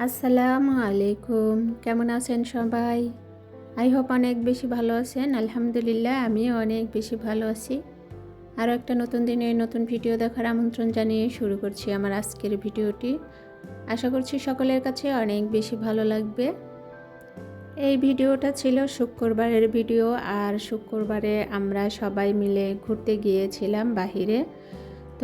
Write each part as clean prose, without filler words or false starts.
আসসালামু আলাইকুম। কেমন আছেন সবাই? আই হোপ অনেক বেশি ভালো আছেন। আলহামদুলিল্লাহ আমিও অনেক বেশি ভালো আছি। আরও একটা নতুন দিনে নতুন ভিডিও দেখার আমন্ত্রণ জানিয়ে শুরু করছি আমার আজকের ভিডিওটি। আশা করছি সকলের কাছে অনেক বেশি ভালো লাগবে। এই ভিডিওটা ছিল শুক্রবারের ভিডিও, আর শুক্রবারে আমরা সবাই মিলে ঘুরতে গিয়েছিলাম বাহিরে।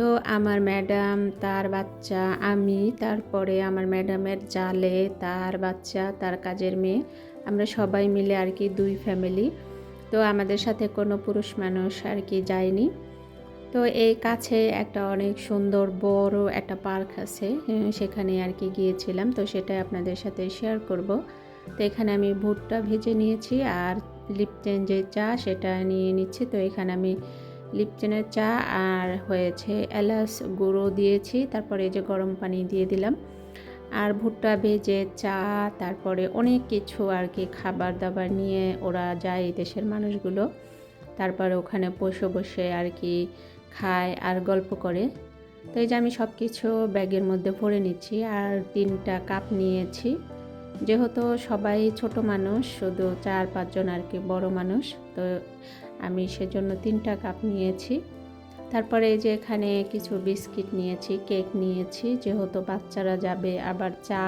তো আমার ম্যাডাম, তার বাচ্চা, আমি, তারপরে আমার ম্যাডামের জালে, তার বাচ্চা, তার কাজের মেয়ে, আমরা সবাই মিলে আর কি 2 ফ্যামিলি। তো আমাদের সাথে কোনো পুরুষ মানুষ আর কি যায়নি। তো এই কাছে একটা অনেক সুন্দর বড় একটা পার্ক আছে, সেখানে আর কি গিয়েছিলাম। তো সেটাই আপনাদের সাথে শেয়ার করব। তো এখানে আমি ভুট্টা ভেজে নিয়েছি, আর লিপটন যে চা সেটা নিয়ে নিচ্ছি। তো এখানে আমি লিপটনের চা আর হয়েছে এলাচ গুঁড়ো দিয়েছি, তারপরে এই যে গরম পানি দিয়ে দিলাম, আর ভুট্টা ভেজে চা, তারপরে অনেক কিছু আর কি খাবার দাবার নিয়ে ওরা যায় এই দেশের মানুষগুলো। তারপরে ওখানে বসে বসে আর কি খায় আর গল্প করে। তো এই যে আমি সব কিছু ব্যাগের মধ্যে ভরে নিচ্ছি, আর 3টা কাপ নিয়েছি। যেহেতু সবাই ছোট মানুষ, শুধু 4-5 জন আর কি বড় মানুষ, তো আমি সেজন্য 3টা কাপ নিয়েছি। তারপরে এই যে এখানে কিছু বিস্কিট নিয়েছি, কেক নিয়েছি, যেহেতু বাচ্চারা যাবে, আবার চা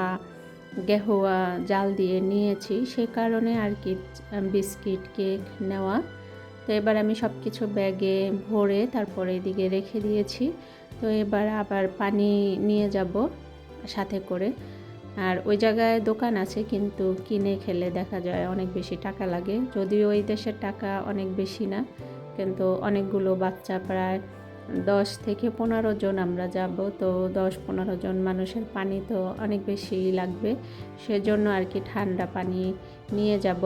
গেহুয়া জাল দিয়ে নিয়েছি, সে কারণে আর কি বিস্কিট কেক নেওয়া। তো এবার আমি সব কিছু ব্যাগে ভরে তারপরে এদিকে রেখে দিয়েছি। তো এবার আবার পানি নিয়ে যাব সাথে করে। আর ওই জায়গায় দোকান আছে, কিন্তু কিনে খেলে দেখা যায় অনেক বেশি টাকা লাগে। যদিও ওই দেশের টাকা অনেক বেশি না, কিন্তু অনেকগুলো বাচ্চা, প্রায় 10 থেকে 15 জন আমরা যাব। তো 10-15 জন মানুষের পানি তো অনেক বেশি লাগবে, সেজন্য আর কি ঠান্ডা পানি নিয়ে যাব।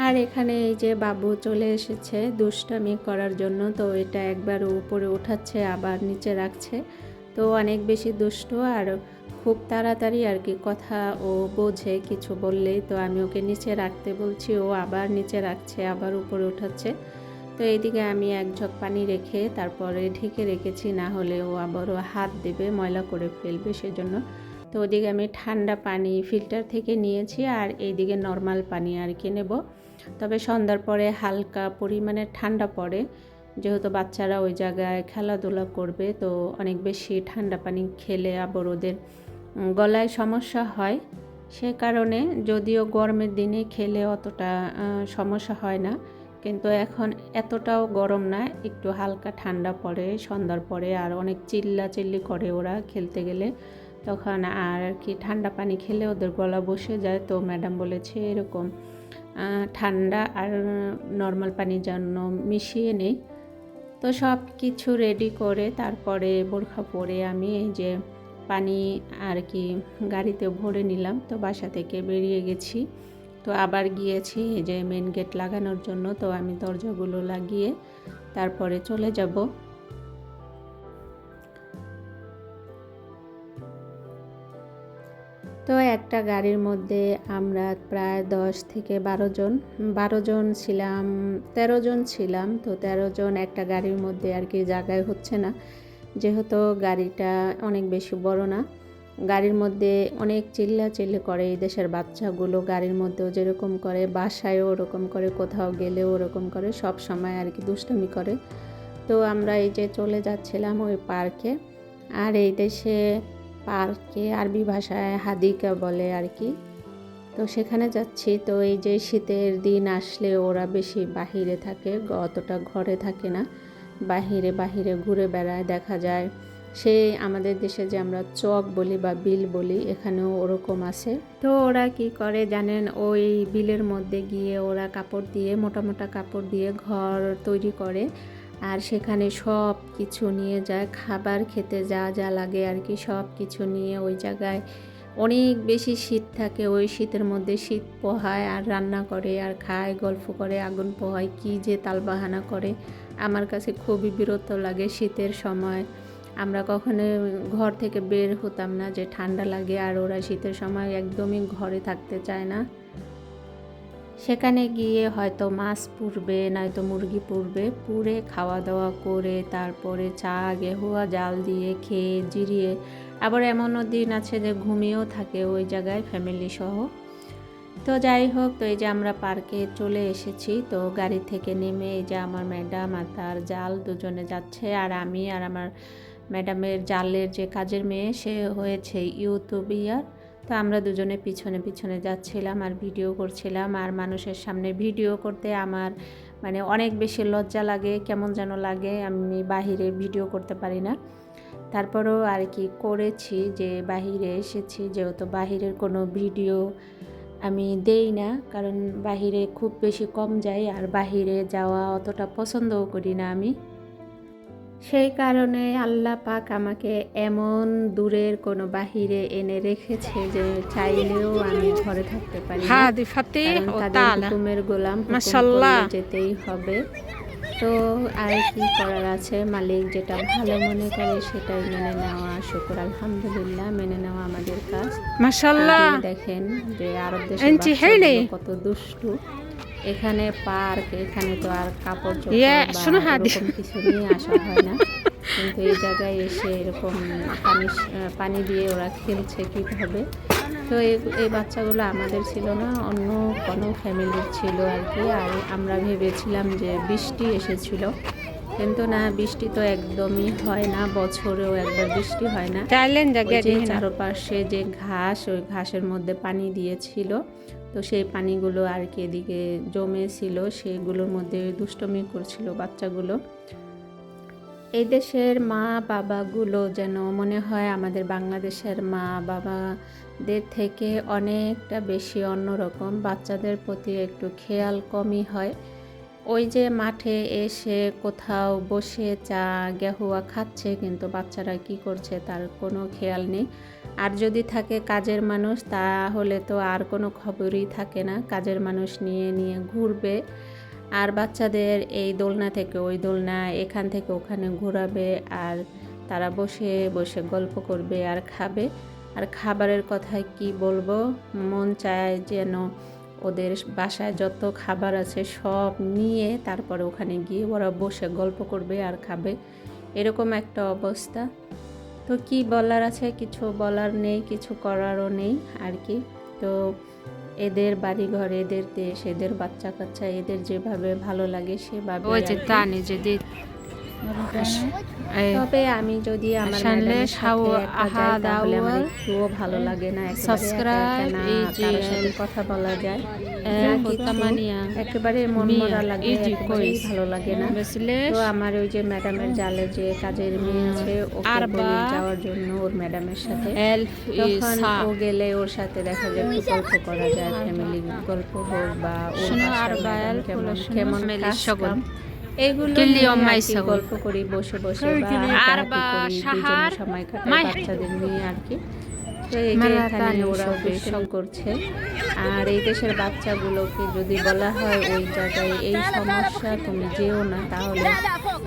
আর এখানে এই যে বাবু চলে এসেছে দুষ্টামি করার জন্য। তো এটা একবার উপরে উঠাচ্ছে আবার নিচে রাখছে, তো অনেক বেশি দুষ্ট, আর খুব তাড়াতাড়ি আর কি কথা ও বোঝে কিছু বললেই। তো আমি ওকে নিচে রাখতে বলছি, ও আবার নিচে রাখছে আবার উপরে উঠাচ্ছে। তো এইদিকে আমি এক ঝক পানি রেখে তারপরে ঢেকে রেখেছি, না হলে ও আবারও হাত দেবে, ময়লা করে ফেলবে, সেজন্য। তো ওদিকে আমি ঠান্ডা পানি ফিল্টার থেকে নিয়েছি, আর এইদিকে নর্মাল পানি আর কি নেব। তবে সন্ধ্যার পরে হালকা পরিমাণে ঠান্ডা পড়ে, যেহেতু বাচ্চারা ওই জায়গায় খেলাধুলা করবে, তো অনেক বেশি ঠান্ডা পানি খেলে আবার ওদের গলায় সমস্যা হয়। সে কারণে যদিও গরমের দিনে খেলে অতটা সমস্যা হয় না, কিন্তু এখন এতটাও গরম না, একটু হালকা ঠান্ডা পড়ে সন্ধ্যার পরে, আর অনেক চিল্লাচিল্লি করে ওরা খেলতে গেলে, তখন আর কি ঠান্ডা পানি খেলে ওদের গলা বসে যায়। তো ম্যাডাম বলেছে এরকম ঠান্ডা আর নর্মাল পানি যেন মিশিয়ে নেই। তো সব কিছু রেডি করে তারপরে বোরখা পরে আমি এই যে পানি আর কি গাড়িতে ভরে নিলাম। তো বাসা থেকে বেরিয়ে গেছি। তো আবার গিয়েছি এই যে মেন গেট লাগানোর জন্য। তো আমি দরজাগুলো লাগিয়ে তারপরে চলে যাব। তো একটা গাড়ির মধ্যে আমরা প্রায় 10 থেকে 12 জন ছিলাম, 13 জন ছিলাম। তো 13 জন একটা গাড়ির মধ্যে আর কি জায়গায় হচ্ছে না, যেহেতু গাড়িটা অনেক বেশি বড় না। গাড়ির মধ্যে অনেক চিল্লাচিল্লি করে এই দেশের বাচ্চাগুলো, গাড়ির মধ্যেও যেরকম করে বাসায়ও ওরকম করে, কোথাও গেলেও ওরকম করে, সব সময় আর কি দুষ্টামি করে। তো আমরা এই যে চলে যাচ্ছিলাম ওই পার্কে, আর এই দেশে পার্কে আরবি ভাষায় হাদিকা বলে আর কি। তো সেখানে যাচ্ছি। তো এই যে শীতের দিন আসলে ওরা বেশি বাহিরে থাকে, অতটা ঘরে থাকে না, বাহিরে বাহিরে ঘুরে বেড়ায়। দেখা যায় সেই আমাদের দেশে যে আমরা চক বলি বা বিল বলি, এখানেও ওরকম আছে। তো ওরা কি করে জানেন, ওই বিলের মধ্যে গিয়ে ওরা কাপড় দিয়ে, মোটা মোটা কাপড় দিয়ে ঘর তৈরি করে, আর সেখানে সব কিছু নিয়ে যায়, খাবার খেতে যা যা লাগে আর কি সব কিছু নিয়ে ওই জায়গায়। অনেক বেশি শীত থাকে, ওই শীতের মধ্যে শীত পোহায় আর রান্না করে আর খায়, গল্প করে, আগুন পোহায়, কি যে তালবাহানা করে। আমার কাছে খুবই বিরক্ত লাগে শীতের সময়। আমরা কখনো ঘর থেকে বের হতাম না, যে ঠান্ডা লাগে, আর ওরা শীতের সময় একদমই ঘরে থাকতে চায় না। সেখানে গিয়ে হয়তো মাছ পুড়বে, নয়তো মুরগি পুড়বে, পুড়ে খাওয়া দাওয়া করে তারপরে চা গেহুয়া জাল দিয়ে খেয়ে জিরিয়ে আবার এমনও দিন আছে যে ঘুমিয়েও থাকে ওই জায়গায় ফ্যামিলি সহ। তো যাই হোক, তো এই যে আমরা পার্কে চলে এসেছি। তো গাড়ি থেকে নেমে এই যে আমার ম্যাডাম আর তার জাল দুজনে যাচ্ছে, আর আমি আর আমার ম্যাডামের জালের যে কাজের মেয়ে সে হয়েছে ইউটিউবিয়ার। তো আমরা দুজনে পিছনে পিছনে যাচ্ছিলাম আর ভিডিও করছিলাম। আর মানুষের সামনে ভিডিও করতে আমার মানে অনেক বেশি লজ্জা লাগে, কেমন যেন লাগে, আমি বাহিরে ভিডিও করতে পারি না। তারপরেও আর কি করেছি যে বাহিরে এসেছি, যেহেতু বাহিরের কোনো ভিডিও আমি দেই না, কারণ বাহিরে খুব বেশি কম যাই আর বাহিরে যাওয়া অতটা পছন্দও করি না আমি। সেই কারণে আল্লাহ পাক আমাকে এমন দূরের কোনো বাহিরে এনে রেখেছে যে চাইলেও আমি ঘরে থাকতে পারি না, কারণ তাদের হুকুমের গোলাম, যেতেই হবে। তো আর কি করার আছে, মালিক যেটা ভালো মনে করে সেটাই মেনে নেওয়া। শুকর আলহামদুলিল্লাহ, মেনে নেওয়া আমাদের কাজ। মাশাআল্লাহ, দেখেন যে আরব দেশে কত দুষ্টু। এখানে পার্ক, এখানে তো আর কাপড় এরকম কিছু নিয়ে আসা হয় না, কিন্তু এই জায়গায় এসে এরকম পানি দিয়ে ওরা খেলছে কীভাবে। তো এই বাচ্চাগুলো আমাদের ছিল না, অন্য কোনো ফ্যামিলির ছিল আর কি। আর আমরা ভেবেছিলাম যে বৃষ্টি এসেছিল, কিন্তু না, বৃষ্টি তো একদমই হয় না, বছরেও একবার বৃষ্টি হয় না। চারপাশে যে ঘাস, ওই ঘাসের মধ্যে পানি দিয়েছিল, তো সেই পানিগুলো আর কি এদিকে জমেছিল, সেগুলোর মধ্যে দুষ্টমি করছিল বাচ্চাগুলো। এই দেশের মা বাবাগুলো যেন মনে হয় আমাদের বাংলাদেশের মা বাবাদের থেকে অনেকটা বেশি অন্যরকম, বাচ্চাদের প্রতি একটু খেয়াল কমই হয়। ওই যে মাঠে এসে কোথাও বসে চা গেহুয়া খাচ্ছে, কিন্তু বাচ্চারা কি করছে তার কোনো খেয়াল নেই। আর যদি থাকে কাজের মানুষ, তাহলে তো আর কোনো খবরই থাকে না, কাজের মানুষ নিয়ে নিয়ে ঘুরবে আর বাচ্চাদের এই দোলনা থেকে ওই দোলনা, এখান থেকে ওখানে ঘোরাবে, আর তারা বসে বসে গল্প করবে আর খাবে। আর খাবারের কথা কি বলবো, মন চায় যেন ওদের বাসায় যত খাবার আছে সব নিয়ে তারপরে ওখানে গিয়ে ওরা বসে গল্প করবে আর খাবে, এরকম একটা অবস্থা। তো কি বলার আছে, কিছু বলার নেই, কিছু করারও নেই আর কি। তো এদের বাড়িঘর, এদের দেশ, এদের বাচ্চা কাচ্চা, এদের যেভাবে ভালো লাগে সেভাবে। তবে আমি যদি আমার ম্যাডামের সাথে একা যাই তাহলে আমার একটুও ভালো লাগে না, কারোর সাথে কথা বলা যায় একেবারে মন মরা লাগে, ভালো লাগে না। তো আমার ওই যে ম্যাডামের জালে যে কাজের মেয়ে আছে, ওকে বলি যাওয়ার জন্য ওর ম্যাডামের সাথে, তখন ও গেলে ওর সাথে দেখা যায় একটু গল্প করা যায়, ফ্যামিলি গল্প হোক বা ওর কেমন কাজ, এগুলো গল্প করি বসে বসে বা সময় কাটাই বাচ্চাদের নিয়ে আর কি। তো এই যে এখানে ওরাও দুষ্টুমি করছে। আর এই দেশের বাচ্চাগুলোকে যদি বলা হয় ওই জায়গায় এই সমস্যা, তুমি যেও না, তাহলে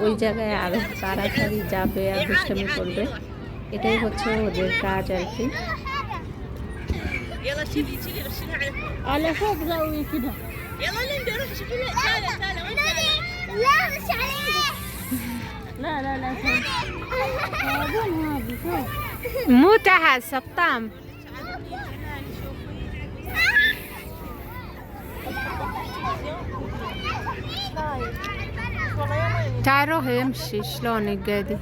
ওই জায়গায় আরো তাড়াতাড়ি যাবে আর দুষ্টুমি করবে, এটাই হচ্ছে ওদের কাজ আর কি। لا مش عليه لا لا لا مو تحت سطام. تعالوا يمشي شلونك قاعدة.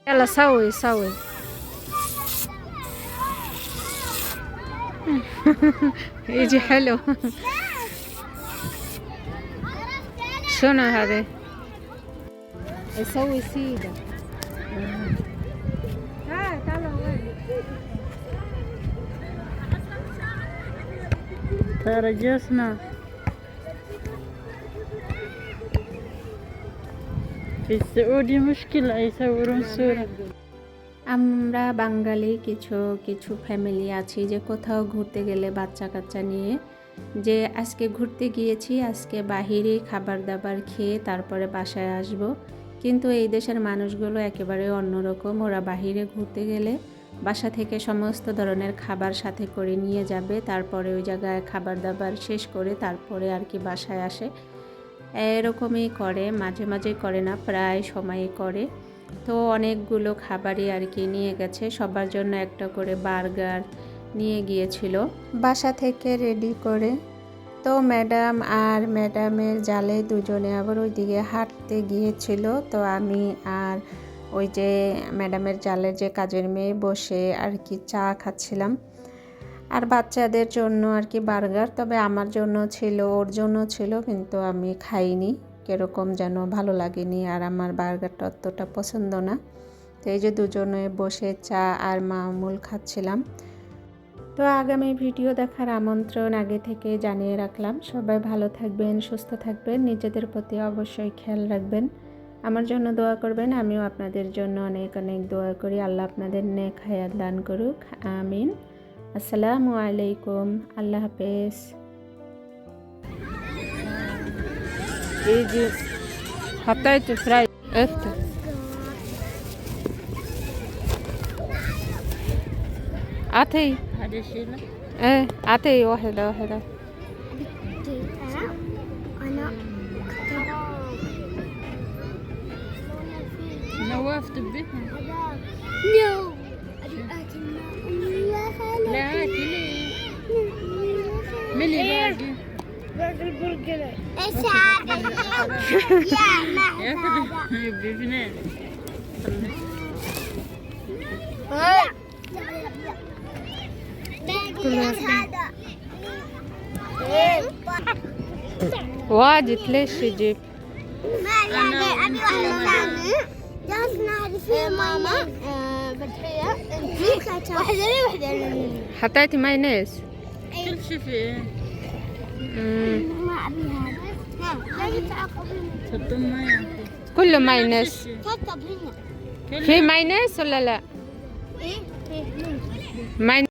يلا سوي يجي حلو. شنو هذا؟ يسوي سيدة. تعال وين؟ ترجسنا في السعودي مشكلة يصورون صورة. আমরা বাঙালি কিছু কিছু ফ্যামিলি আছি যে কোথাও ঘুরতে গেলে বাচ্চা কাচ্চা নিয়ে, যে আজকে ঘুরতে গিয়েছি, আজকে বাহিরে খাবার দাবার খেয়ে তারপরে বাসায় আসব। কিন্তু এই দেশের মানুষগুলো একেবারে অন্যরকম, ওরা বাহিরে ঘুরতে গেলে বাসা থেকে সমস্ত ধরনের খাবার সাথে করে নিয়ে যাবে, তারপরে ওই জায়গায় খাবার দাবার শেষ করে তারপরে আর কি বাসায় আসে। এরকমই করে, মাঝে মাঝে করে না, প্রায় সময়ই করে। তো অনেকগুলো খাবারই আর কি নিয়ে গেছে, সবার জন্য একটা করে বার্গার নিয়ে গিয়েছিল বাসা থেকে রেডি করে। তো ম্যাডাম আর ম্যাডামের জালে দুজনে আবার ওইদিকে হাঁটতে গিয়েছিল। তো আমি আর ওই যে ম্যাডামের জালের যে কাজের মেয়ে বসে আর কি চা খাচ্ছিলাম। আর বাচ্চাদের জন্য আর কি বার্গার, তবে আমার জন্য ছিল, ওর জন্য ছিল, কিন্তু আমি খাইনি, কীরকম যেন ভালো লাগেনি, আর আমার বার্গারটা অতটা পছন্দ না। তো এই যে দুজনে বসে চা আর মামুল খাচ্ছিলাম। তো আগামী ভিডিও দেখার আমন্ত্রণ আগে থেকে জানিয়ে রাখলাম। সবাই ভালো থাকবেন, সুস্থ থাকবেন, নিজেদের প্রতি অবশ্যই খেয়াল রাখবেন, আমার জন্য দোয়া করবেন। আমিও আপনাদের জন্য অনেক অনেক দোয়া করি। আল্লাহ আপনাদের নেক হায়াত দান করুক, আমিন। আসসালামু আলাইকুম, আল্লাহ হাফেজ। يجي حطيت فراي افتح أعطي هذا شيله ايه أعطي واحدة أنا نواف تبيها نو لا هاتي لي ملي باقي ايش هذا يا ما ياخذ بفنان هذا واجد ليش يجيب ما يعني ابي واحده ثانيه جالسنا هذه فيها ماما فتحيه انت واحده لي واحده لي حطيتي مايونيز؟ كل شيء فيه ما ابي هذا لا تعاقبين تضم ما يعطي كله مايونيز. كتب هنا في مايونيز ولا لا؟ ايه مايونيز